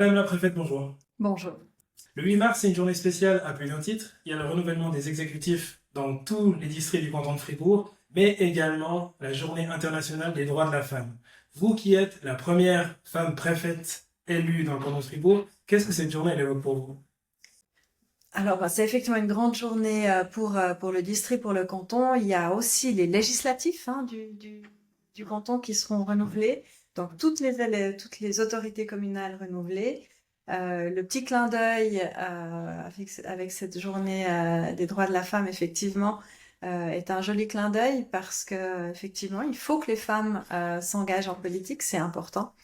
Madame la préfète, bonjour. Bonjour. Le 8 mars, c'est une journée spéciale à plus d'un titre. Il y a le renouvellement des exécutifs dans tous les districts du canton de Fribourg, mais également la journée internationale des droits de la femme. Vous qui êtes la première femme préfète élue dans le canton de Fribourg, qu'est-ce que cette journée elle évoque pour vous? Alors, c'est effectivement une grande journée pour le district, pour le canton. Il y a aussi les législatifs du canton qui seront renouvelés. Donc, toutes les autorités communales renouvelées. Le petit clin d'œil avec cette journée des droits de la femme, effectivement, est un joli clin d'œil parce que effectivement, il faut que les femmes s'engagent en politique, c'est important.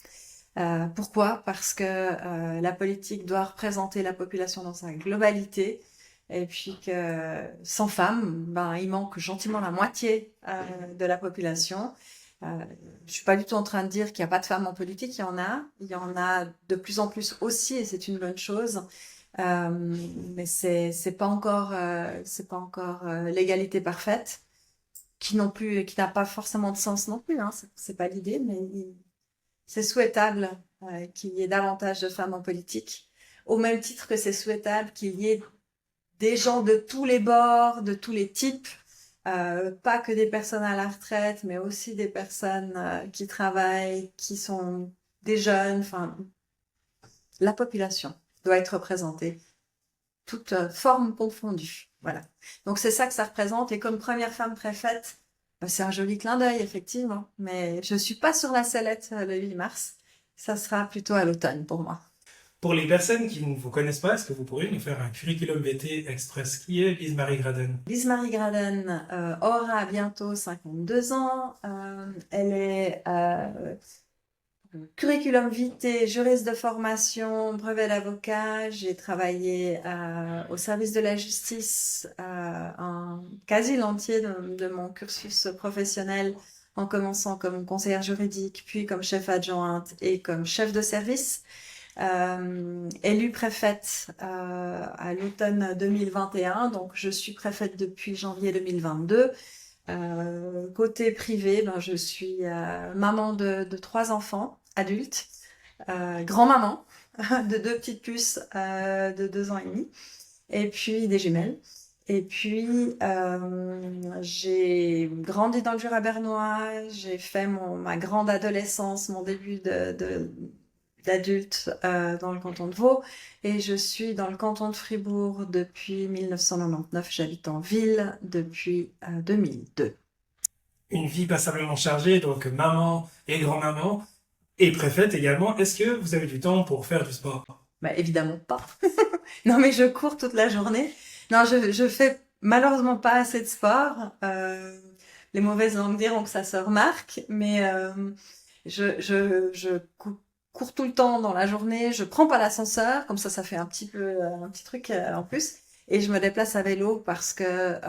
Pourquoi? Parce que la politique doit représenter la population dans sa globalité et puis que sans femmes, ben, il manque gentiment la moitié de la population. Je suis pas du tout en train de dire qu'il n'y a pas de femmes en politique, il y en a de plus en plus aussi et c'est une bonne chose. Euh, mais c'est pas encore l'égalité parfaite qui non plus, qui n'a pas forcément de sens non plus, hein. C'est pas l'idée, mais c'est souhaitable qu'il y ait davantage de femmes en politique, au même titre que c'est souhaitable qu'il y ait des gens de tous les bords, de tous les types, pas que des personnes à la retraite, mais aussi des personnes qui travaillent, qui sont des jeunes, enfin, la population doit être représentée, toutes formes confondues. Voilà. Donc c'est ça que ça représente. Et comme première femme préfète, ben, c'est un joli clin d'œil, effectivement. Mais je suis pas sur la sellette le 8 mars. Ça sera plutôt à l'automne pour moi. Pour les personnes qui ne vous connaissent pas, est-ce que vous pourriez nous faire un curriculum VT Express? Qui est Lise-Marie Graden? Lise-Marie Graden aura bientôt 52 ans. Elle est curriculum vitae, juriste de formation, brevet d'avocat. J'ai travaillé au service de la justice un quasi l'entier de mon cursus professionnel, en commençant comme conseillère juridique, puis comme chef adjointe et comme chef de service. Élue préfète à l'automne 2021, donc je suis préfète depuis janvier 2022. Côté privé, ben, je suis maman de 3 enfants adultes, grand-maman de 2 petites puces de 2 ans et demi, et puis des jumelles. Et puis, j'ai grandi dans le Jura bernois, j'ai fait ma grande adolescence, mon début d'adulte dans le canton de Vaud, et je suis dans le canton de Fribourg depuis 1999. J'habite en ville depuis 2002. Une vie passablement chargée, donc maman et grand-maman, et préfète également. Est-ce que vous avez du temps pour faire du sport? Bah, évidemment pas. Non, mais je cours toute la journée. Non, je fais malheureusement pas assez de sport. Les mauvaises langues diront que ça se remarque, mais je cours tout le temps dans la journée. Je prends pas l'ascenseur, comme ça fait un petit truc en plus. Et je me déplace à vélo parce que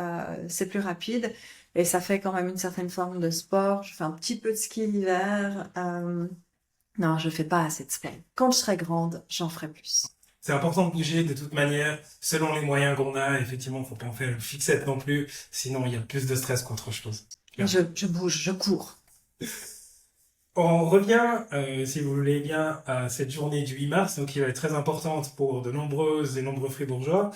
c'est plus rapide et ça fait quand même une certaine forme de sport. Je fais un petit peu de ski l'hiver. Non, je fais pas assez de sport. Quand je serai grande, j'en ferai plus. C'est important de bouger de toute manière, selon les moyens qu'on a. Effectivement, faut pas en faire une fixette non plus, sinon il y a plus de stress qu'autre chose. Et Bien. je bouge, je cours. On revient, si vous voulez bien, à cette journée du 8 mars, donc qui va être très importante pour de nombreuses et nombreux Fribourgeois.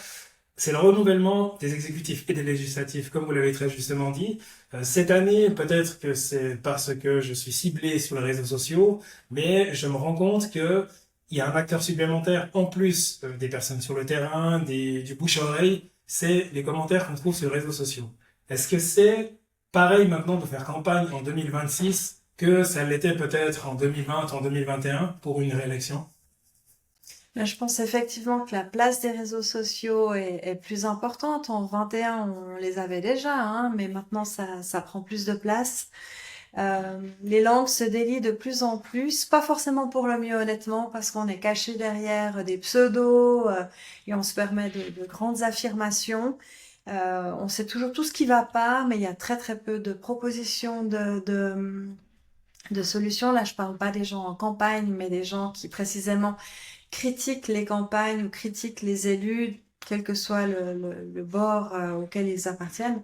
C'est le renouvellement des exécutifs et des législatifs, comme vous l'avez très justement dit. Cette année, peut-être que c'est parce que je suis ciblé sur les réseaux sociaux, mais je me rends compte que il y a un acteur supplémentaire en plus des personnes sur le terrain, du bouche-oreille, c'est les commentaires qu'on trouve sur les réseaux sociaux. Est-ce que c'est pareil maintenant de faire campagne en 2026 que ça l'était peut-être en 2020, en 2021 pour une réélection? Là, je pense effectivement que la place des réseaux sociaux est plus importante. En 21, on les avait déjà, hein, mais maintenant ça prend plus de place. Les langues se délient de plus en plus, pas forcément pour le mieux honnêtement, parce qu'on est caché derrière des pseudos et on se permet de grandes affirmations. On sait toujours tout ce qui va pas, mais il y a très très peu de propositions de solutions. Là, je parle pas des gens en campagne, mais des gens qui précisément critiquent les campagnes ou critiquent les élus, quel que soit le bord auquel ils appartiennent.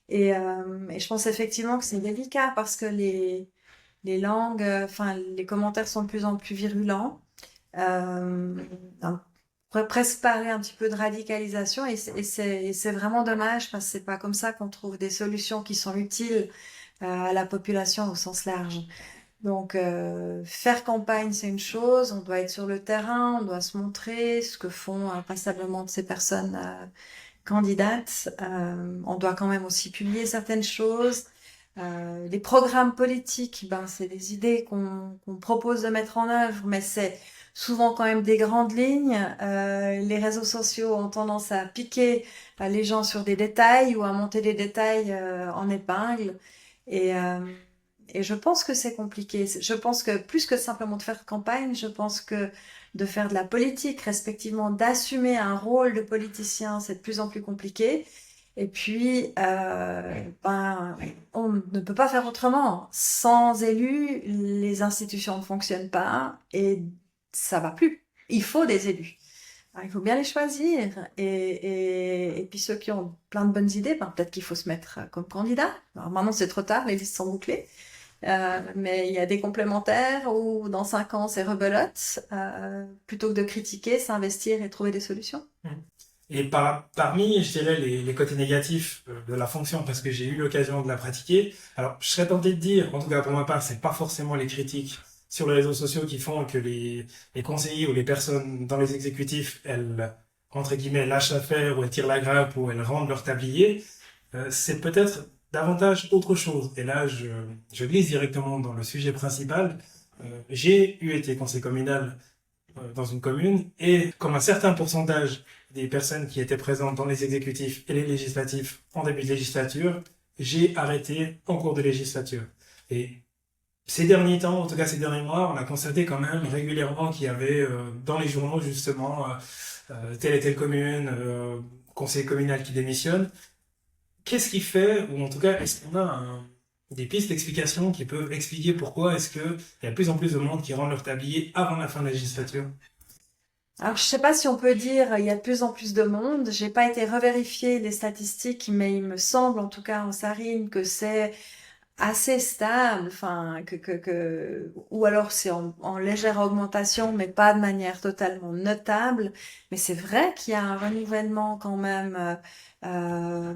Et je pense effectivement que c'est délicat parce que les langues, enfin les commentaires sont de plus en plus virulents. On pourrait presque parler un petit peu de radicalisation et c'est vraiment dommage parce que c'est pas comme ça qu'on trouve des solutions qui sont utiles à la population au sens large. Donc, faire campagne, c'est une chose, on doit être sur le terrain, on doit se montrer ce que font passablement de ces personnes candidates. On doit quand même aussi publier certaines choses. Les programmes politiques, ben, c'est des idées qu'on propose de mettre en œuvre, mais c'est souvent quand même des grandes lignes. Les réseaux sociaux ont tendance à piquer les gens sur des détails ou à monter des détails en épingle. Et, euh, et je pense que c'est compliqué. Je pense que plus que simplement de faire campagne, je pense que de faire de la politique, respectivement d'assumer un rôle de politicien, c'est de plus en plus compliqué. Et puis, ben, on ne peut pas faire autrement. Sans élus, les institutions ne fonctionnent pas et ça va plus. Il faut des élus. Alors, il faut bien les choisir. Et puis ceux qui ont plein de bonnes idées, ben, peut-être qu'il faut se mettre comme candidat. Alors maintenant, c'est trop tard, les listes sont bouclées. Mais il y a des complémentaires où dans 5 ans, c'est rebelote. Plutôt que de critiquer, s'investir et trouver des solutions. Et parmi, je dirais, les côtés négatifs de la fonction, parce que j'ai eu l'occasion de la pratiquer, alors je serais tenté de dire, en tout cas pour ma part, c'est pas forcément les critiques sur les réseaux sociaux qui font que les conseillers ou les personnes dans les exécutifs, elles, entre guillemets, lâchent l'affaire ou elles tirent la grappe ou elles rendent leur tablier. C'est peut-être davantage autre chose. Et là, je glisse directement dans le sujet principal. J'ai eu été conseiller communal dans une commune et comme un certain pourcentage des personnes qui étaient présentes dans les exécutifs et les législatifs en début de législature, j'ai arrêté en cours de législature. Et ces derniers temps, en tout cas ces derniers mois, on a constaté quand même régulièrement qu'il y avait dans les journaux justement telle et telle commune, conseiller communal qui démissionne. Qu'est-ce qui fait, ou en tout cas, est-ce qu'on a des pistes d'explication qui peuvent expliquer pourquoi est-ce qu'il y a de plus en plus de monde qui rend leur tablier avant la fin de la législature? Alors, je sais pas si on peut dire il y a de plus en plus de monde. J'ai pas été revérifier les statistiques, mais il me semble, en tout cas en Sarine, que c'est assez stable, enfin, ou alors c'est en légère augmentation, mais pas de manière totalement notable. Mais c'est vrai qu'il y a un renouvellement quand même euh,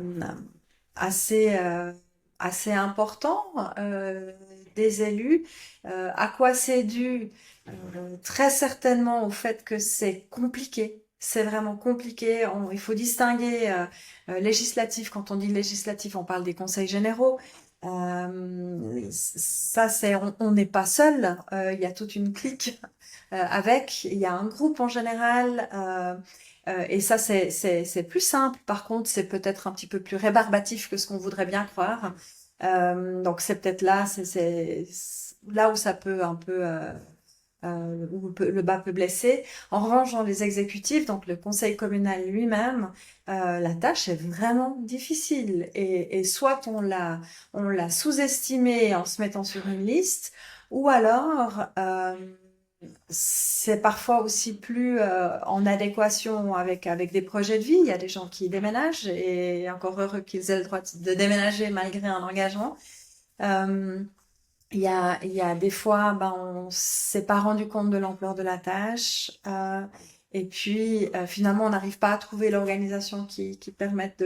assez assez important des élus. À quoi c'est dû? Très certainement au fait que c'est compliqué. C'est vraiment compliqué. Il faut distinguer législatif. Quand on dit législatif, on parle des conseils généraux. Ça, on n'est pas seul. Il y a toute une clique avec. Il y a un groupe en général. Et ça, c'est plus simple. Par contre, c'est peut-être un petit peu plus rébarbatif que ce qu'on voudrait bien croire. Donc, c'est peut-être là, c'est là où ça peut un peu où le bas peut blesser. En revanche, dans les exécutifs, donc le conseil communal lui-même, la tâche est vraiment difficile. Et soit on l'a sous-estimé en se mettant sur une liste, ou alors c'est parfois aussi plus en adéquation avec des projets de vie. Il y a des gens qui déménagent et encore heureux qu'ils aient le droit de déménager malgré un engagement. Euh, il y a des fois, ben, on s'est pas rendu compte de l'ampleur de la tâche, et puis finalement, on n'arrive pas à trouver l'organisation qui permette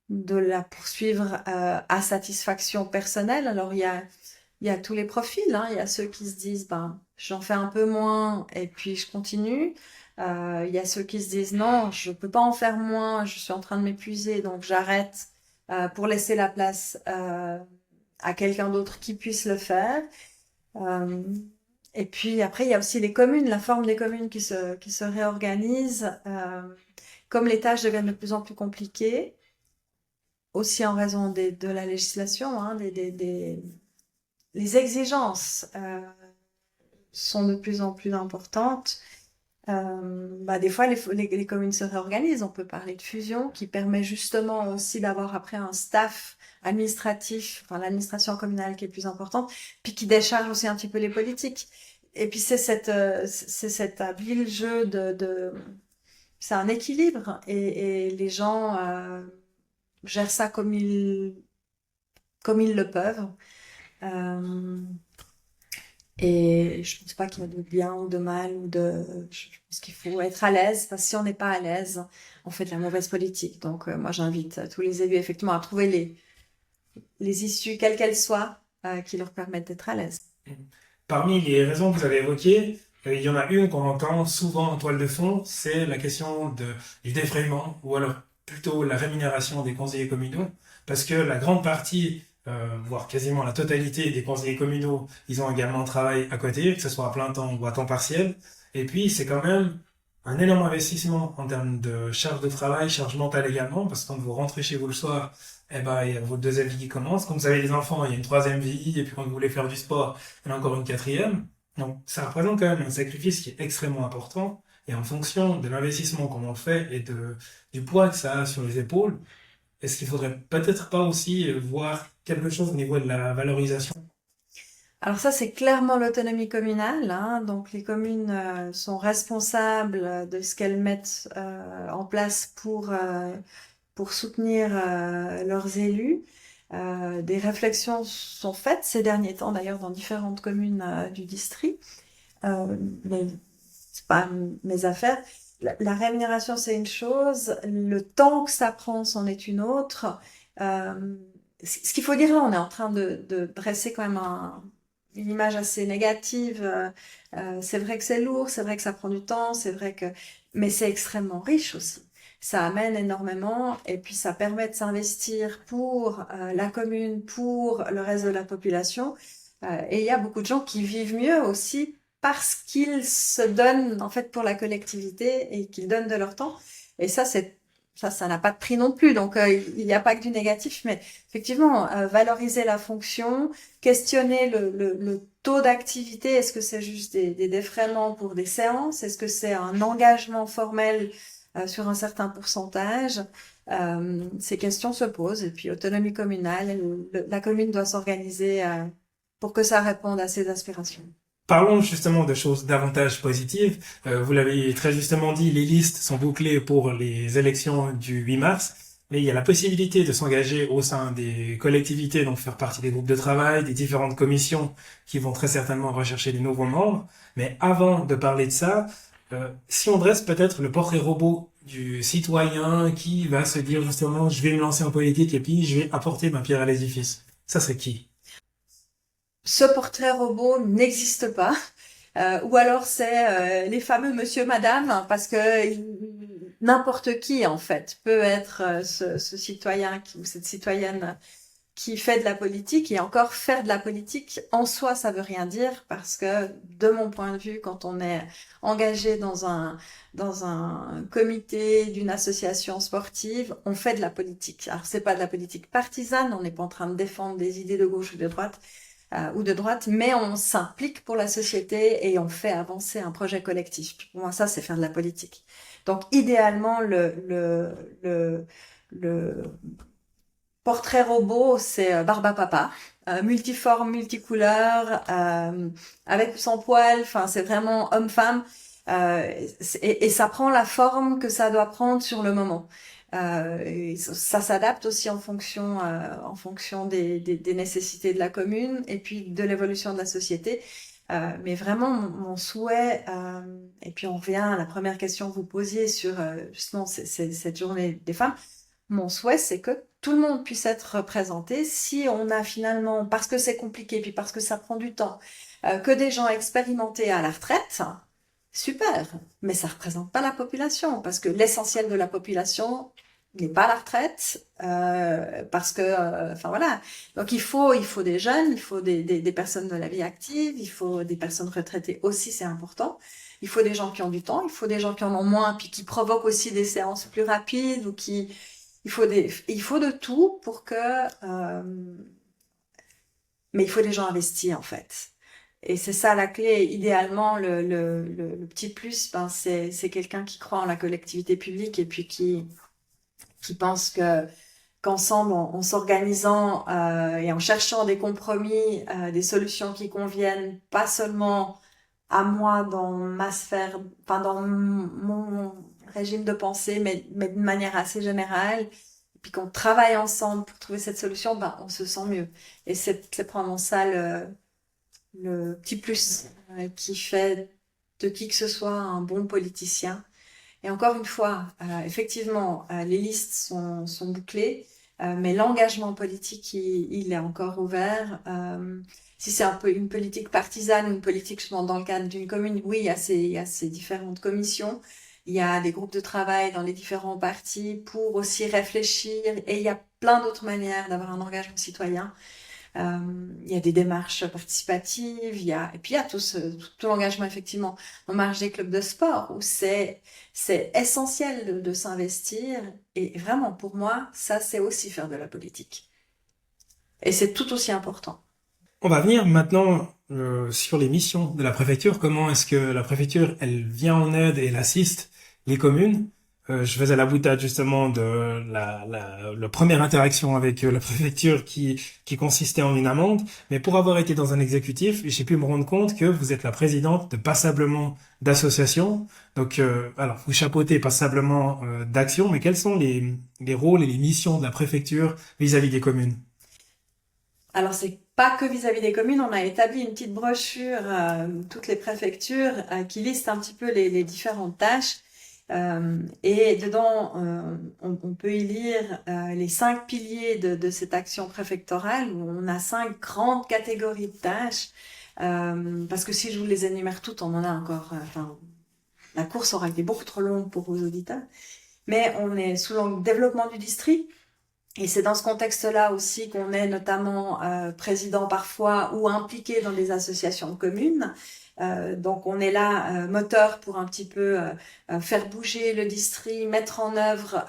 de la poursuivre à satisfaction personnelle. Alors il y a tous les profils, hein. Il y a ceux qui se disent, ben, j'en fais un peu moins et puis je continue. Il y a ceux qui se disent, non, je peux pas en faire moins, je suis en train de m'épuiser, donc j'arrête pour laisser la place à quelqu'un d'autre qui puisse le faire. Euh, et puis après, il y a aussi les communes, la forme des communes qui se réorganisent. Comme les tâches deviennent de plus en plus compliquées, aussi en raison de la législation, hein, les exigences sont de plus en plus importantes. Bah, des fois, les communes se réorganisent. On peut parler de fusion qui permet justement aussi d'avoir après un staff administratif, enfin l'administration communale qui est plus importante, puis qui décharge aussi un petit peu les politiques. Et puis c'est cet habile jeu c'est un équilibre et les gens gèrent ça comme ils le peuvent. Euh, Et je pense pas qu'il y ait de bien ou de mal je pense qu'il faut être à l'aise, parce que si on n'est pas à l'aise, on fait de la mauvaise politique. Donc, moi, j'invite tous les élus, effectivement, à trouver les issues, quelles qu'elles soient, qui leur permettent d'être à l'aise. Parmi les raisons que vous avez évoquées, il y en a une qu'on entend souvent en toile de fond, c'est la question du défraiement, ou alors plutôt la rémunération des conseillers communaux, parce que la grande partie, voire quasiment la totalité des conseillers communaux, ils ont également un travail à côté, que ce soit à plein temps ou à temps partiel, et puis c'est quand même un énorme investissement en termes de charge de travail, charge mentale également, parce que quand vous rentrez chez vous le soir, eh ben, il y a votre deuxième vie qui commence. Quand vous avez des enfants, il y a une troisième vie, et puis quand vous voulez faire du sport, il y en a encore une quatrième. Donc, ça représente quand même un sacrifice qui est extrêmement important. Et en fonction de l'investissement qu'on en fait et du poids que ça a sur les épaules, est-ce qu'il faudrait peut-être pas aussi voir quelque chose au niveau de la valorisation? Alors ça, c'est clairement l'autonomie communale, hein. Donc les communes sont responsables de ce qu'elles mettent en place pour soutenir leurs élus. Des réflexions sont faites ces derniers temps, d'ailleurs, dans différentes communes du district. Mais c'est pas mes affaires. La rémunération, c'est une chose. Le temps que ça prend, c'en est une autre. Ce qu'il faut dire là, on est en train de dresser quand même une image assez négative. C'est vrai que c'est lourd, c'est vrai que ça prend du temps, mais c'est extrêmement riche aussi. Ça amène énormément et puis ça permet de s'investir pour la commune, pour le reste de la population. Et il y a beaucoup de gens qui vivent mieux aussi parce qu'ils se donnent en fait pour la collectivité et qu'ils donnent de leur temps. Et ça n'a pas de prix non plus. Donc il n'y a pas que du négatif, mais effectivement valoriser la fonction, questionner le taux d'activité. Est-ce que c'est juste des défraiements pour des séances? Est-ce que c'est un engagement formel sur un certain pourcentage? Ces questions se posent. Et puis autonomie communale, la commune doit s'organiser pour que ça réponde à ses aspirations. Parlons justement de choses davantage positives. Vous l'avez très justement dit, les listes sont bouclées pour les élections du 8 mars, mais il y a la possibilité de s'engager au sein des collectivités, donc faire partie des groupes de travail, des différentes commissions qui vont très certainement rechercher des nouveaux membres. Mais avant de parler de ça, si on dresse peut-être le portrait robot du citoyen qui va se dire justement, je vais me lancer en politique et puis je vais apporter ma pierre à l'édifice. Ça serait qui? Ce portrait robot n'existe pas. Ou alors c'est les fameux monsieur, madame, hein, parce que n'importe qui en fait peut être ce citoyen ou cette citoyenne qui fait de la politique. Et encore faire de la politique en soi, ça veut rien dire, parce que de mon point de vue, quand on est engagé dans un comité d'une association sportive, on fait de la politique. Alors c'est pas de la politique partisane, on n'est pas en train de défendre des idées de gauche ou de droite, mais on s'implique pour la société et on fait avancer un projet collectif. Pour moi, ça, c'est faire de la politique. Donc, idéalement, le portrait robot, c'est Barba Papa, multiforme, multicouleur, avec ou sans poil. Enfin, c'est vraiment homme-femme. Et ça prend la forme que ça doit prendre sur le moment. Et ça s'adapte aussi en fonction des nécessités de la commune et puis de l'évolution de la société. Mais vraiment, mon souhait, et puis on revient à la première question que vous posiez sur justement cette journée des femmes, mon souhait, c'est que tout le monde puisse être représenté. Si on a finalement, parce que c'est compliqué, puis parce que ça prend du temps, que des gens expérimentés à la retraite, super, mais ça représente pas la population, parce que l'essentiel de la population n'est pas à la retraite, parce que, enfin voilà. Donc il faut des jeunes, il faut des personnes de la vie active, il faut des personnes retraitées aussi, c'est important. Il faut des gens qui ont du temps, il faut des gens qui en ont moins, puis qui provoquent aussi des séances plus rapides ou il faut de tout pour que, mais il faut des gens investis en fait. Et c'est ça la clé. Idéalement, le petit plus, ben, c'est quelqu'un qui croit en la collectivité publique et puis qui pense qu'ensemble, en s'organisant et en cherchant des compromis, des solutions qui conviennent pas seulement à moi dans ma sphère, enfin dans mon régime de pensée, mais de manière assez générale, et puis qu'on travaille ensemble pour trouver cette solution, ben on se sent mieux. Et c'est probablement ça le petit plus qui fait de qui que ce soit un bon politicien. Et encore une fois, effectivement, les listes sont bouclées, mais l'engagement politique, il est encore ouvert. Si c'est un peu une politique partisane, une politique justement dans le cadre d'une commune, oui, il y a ces différentes commissions. Il y a des groupes de travail dans les différents partis pour aussi réfléchir, et il y a plein d'autres manières d'avoir un engagement citoyen. Il y a des démarches participatives, et puis il y a tout l'engagement effectivement en marge des clubs de sport où c'est essentiel de s'investir. Et vraiment, pour moi, ça, c'est aussi faire de la politique. Et c'est tout aussi important. On va venir maintenant sur les missions de la préfecture. Comment est-ce que la préfecture, elle vient en aide et elle assiste les communes? Je faisais la boutade justement de la première interaction avec la préfecture qui consistait en une amende. Mais pour avoir été dans un exécutif, j'ai pu me rendre compte que vous êtes la présidente de passablement d'associations. Donc, alors, vous chapeautez passablement d'actions, mais quels sont les rôles et les missions de la préfecture vis-à-vis des communes? Alors, c'est pas que vis-à-vis des communes, on a établi une petite brochure, toutes les préfectures, qui liste un petit peu les différentes tâches. Et dedans, on peut y lire les 5 piliers de cette action préfectorale, où on a 5 grandes catégories de tâches. Parce que si je vous les énumère toutes, on en a encore. Enfin, la course aura été beaucoup trop longue pour vos auditeurs. Mais on est sous l'angle développement du district. Et c'est dans ce contexte-là aussi qu'on est notamment président parfois ou impliqué dans des associations communes. Donc on est là moteur pour un petit peu faire bouger le district, mettre en œuvre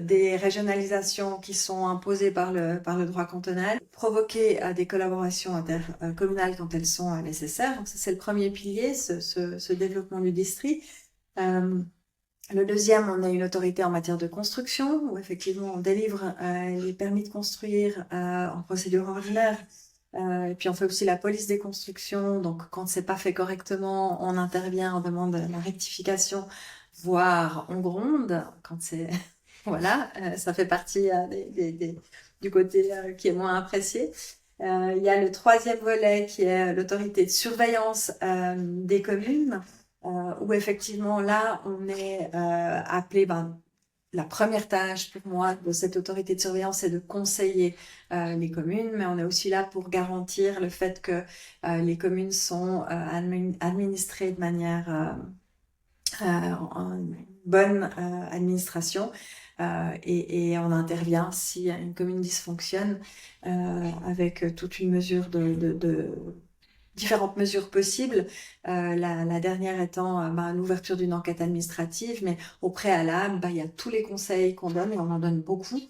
des régionalisations qui sont imposées par le droit cantonal, provoquer des collaborations intercommunales quand elles sont nécessaires. Donc ça c'est le premier pilier, ce développement du district. Le deuxième, on a une autorité en matière de construction, où effectivement on délivre les permis de construire en procédure ordinaire. Et puis on fait aussi la police des constructions. Donc quand c'est pas fait correctement, on intervient, on demande la rectification, voire on gronde. Quand c'est voilà, ça fait partie du côté qui est moins apprécié. Il y a le troisième volet qui est l'autorité de surveillance des communes. Où effectivement là on est appelé, la première tâche pour moi de cette autorité de surveillance c'est de conseiller les communes, mais on est aussi là pour garantir le fait que les communes sont administrées de manière en bonne administration, et on intervient si une commune dysfonctionne avec toute une mesure de différentes mesures possibles, la dernière étant l'ouverture d'une enquête administrative, mais au préalable, il y a tous les conseils qu'on donne, et on en donne beaucoup.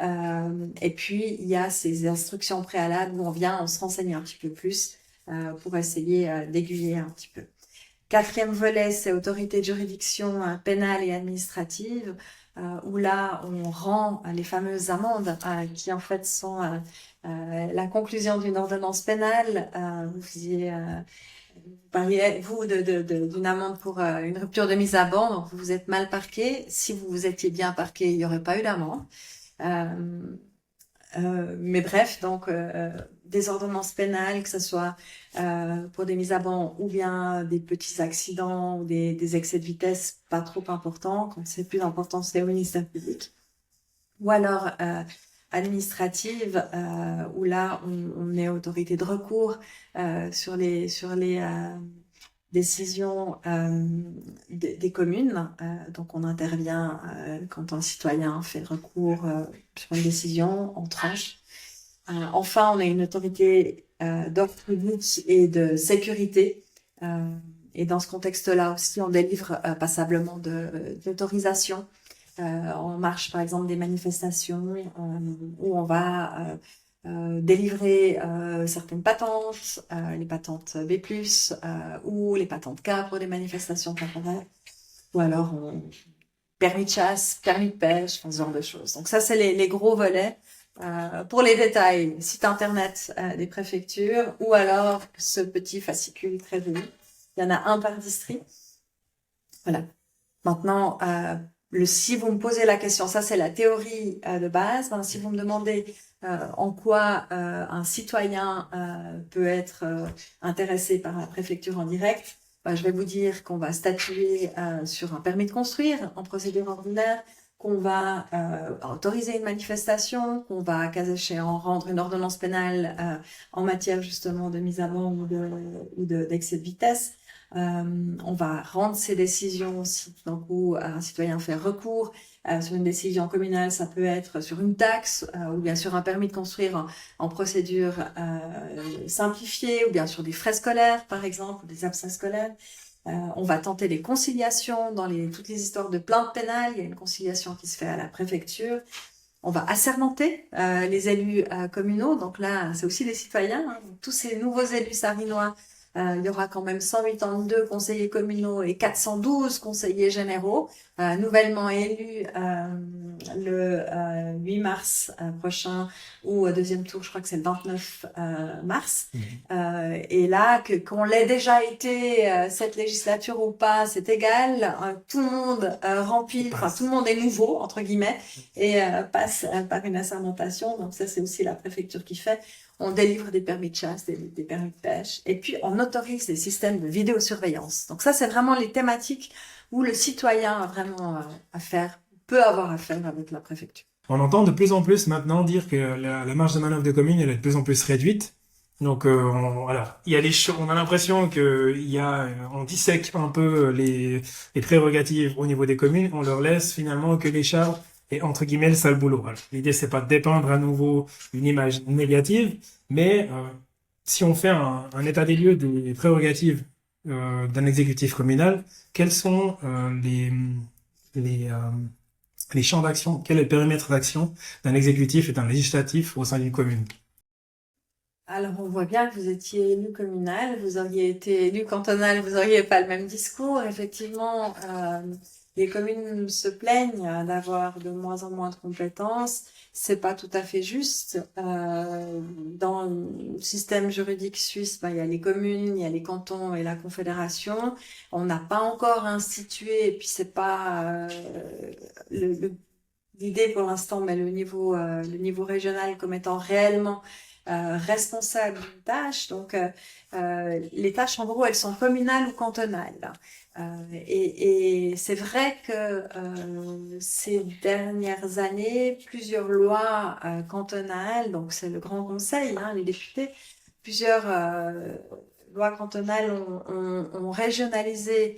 Et puis, il y a ces instructions préalables où on se renseigne un petit peu plus pour essayer d'aiguiller un petit peu. Quatrième volet, c'est autorité de juridiction pénale et administrative, où là, on rend les fameuses amendes qui en fait sont la conclusion d'une ordonnance pénale. Vous parliez, vous, d'une amende pour une rupture de mise à ban, donc vous vous êtes mal parqué. Si vous vous étiez bien parqué, il n'y aurait pas eu d'amende. Mais bref, donc des ordonnances pénales, que ce soit pour des mises à ban ou bien des petits accidents ou des excès de vitesse pas trop importants. Quand c'est plus important, c'est au ministère public. Ou alors administrative, où là on est autorité de recours sur les décisions des communes. Donc on intervient quand un citoyen fait recours sur une décision en tranche. Enfin, on a une autorité d'ordre public et de sécurité. Et dans ce contexte-là aussi, on délivre passablement d'autorisations en marche, par exemple, des manifestations où on va délivrer certaines patentes, les patentes B+, ou les patentes K pour des manifestations temporaires, ou alors permis de chasse, permis de pêche, ce genre de choses. Donc ça, c'est les gros volets. Pour les détails, site internet des préfectures, ou alors ce petit fascicule très joli. Il y en a un par district. Voilà. Maintenant, si vous me posez la question, ça c'est la théorie de base. Ben, si vous me demandez en quoi un citoyen peut être intéressé par la préfecture en direct, ben, je vais vous dire qu'on va statuer sur un permis de construire en procédure ordinaire, qu'on va autoriser une manifestation, qu'on va, cas échéant, rendre une ordonnance pénale en matière justement de mise à mort ou d'excès de vitesse. On va rendre ces décisions aussi. Donc, où un citoyen fait recours sur une décision communale, ça peut être sur une taxe ou bien sur un permis de construire en procédure simplifiée, ou bien sur des frais scolaires, par exemple, ou des absents scolaires. On va tenter des conciliations dans toutes les histoires de plaintes pénales. Il y a une conciliation qui se fait à la préfecture. On va assermenter les élus communaux. Donc là, c'est aussi des citoyens. Hein. Tous ces nouveaux élus sarinois, il y aura quand même 182 conseillers communaux et 412 conseillers généraux, nouvellement élus le 8 mars prochain, ou au deuxième tour, je crois que c'est le 29 mars. Et là, qu'on l'ait déjà été cette législature ou pas, c'est égal. Tout le monde remplit, enfin tout le monde est nouveau, entre guillemets, et passe par une assermentation. Donc ça, c'est aussi la préfecture qui fait. On délivre des permis de chasse, des permis de pêche, et puis on autorise des systèmes de vidéosurveillance. Donc ça, c'est vraiment les thématiques où le citoyen a vraiment peut avoir affaire avec la préfecture. On entend de plus en plus maintenant dire que la marge de manœuvre des communes elle est de plus en plus réduite. Donc voilà, il y a on a l'impression que on dissèque un peu les prérogatives au niveau des communes, on leur laisse finalement que les charges et entre guillemets le sale boulot. Voilà. L'idée c'est pas de dépeindre à nouveau une image négative, mais si on fait un état des lieux des prérogatives d'un exécutif communal, quels sont les champs d'action, quel est le périmètre d'action d'un exécutif et d'un législatif au sein d'une commune? Alors, on voit bien que vous étiez élu communal, vous auriez été élu cantonal, vous auriez pas le même discours. Effectivement, les communes se plaignent d'avoir de moins en moins de compétences. C'est pas tout à fait juste. Dans le système juridique suisse, il y a les communes, il y a les cantons et la confédération. On n'a pas encore institué, et puis c'est pas l'idée pour l'instant, mais le niveau régional comme étant réellement responsable d'une tâche. Donc, les tâches, en gros, elles sont communales ou cantonales. Et c'est vrai que ces dernières années, plusieurs lois cantonales, donc c'est le Grand Conseil, hein, les députés, plusieurs lois cantonales ont régionalisé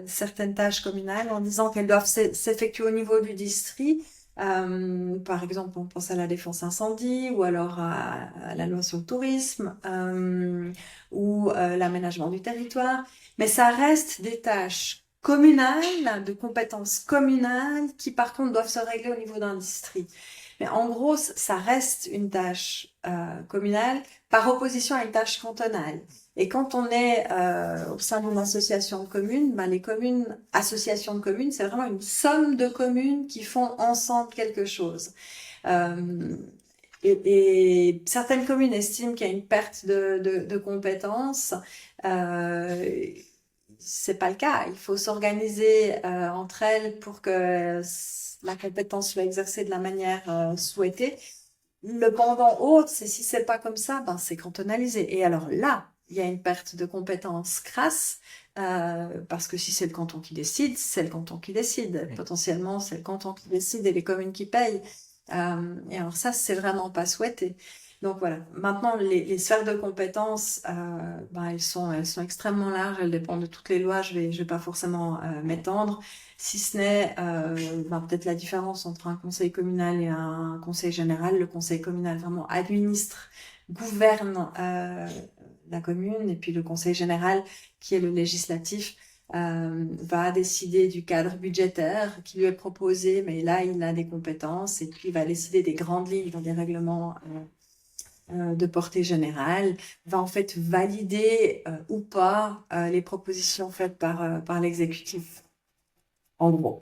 certaines tâches communales en disant qu'elles doivent s'effectuer au niveau du district. Par exemple, on pense à la défense incendie, ou alors à la loi sur le tourisme, ou l'aménagement du territoire. Mais ça reste des tâches communales, de compétences communales, qui par contre doivent se régler au niveau d'un district. Mais en gros, ça reste une tâche communale par opposition à une tâche cantonale. Et quand on est au sein d'une association de communes, les associations de communes, c'est vraiment une somme de communes qui font ensemble quelque chose. Et certaines communes estiment qu'il y a une perte de compétences. C'est pas le cas. Il faut s'organiser entre elles pour que la compétence soit exercée de la manière souhaitée. Le pendant autre, c'est si c'est pas comme ça, c'est cantonalisé. Et alors là, il y a une perte de compétences crasse, parce que si c'est le canton qui décide, c'est le canton qui décide. Oui. Potentiellement, c'est le canton qui décide et les communes qui payent. Et alors ça, c'est vraiment pas souhaité. Donc voilà. Maintenant, les sphères de compétences, elles sont extrêmement larges. Elles dépendent de toutes les lois. Je vais pas forcément m'étendre, si ce n'est peut-être la différence entre un conseil communal et un conseil général. Le conseil communal vraiment administre, gouverne la commune, et puis le conseil général, qui est le législatif, va décider du cadre budgétaire qui lui est proposé, mais là il a des compétences, et puis il va décider des grandes lignes dans des règlements de portée générale, va en fait valider ou pas les propositions faites par l'exécutif, en gros.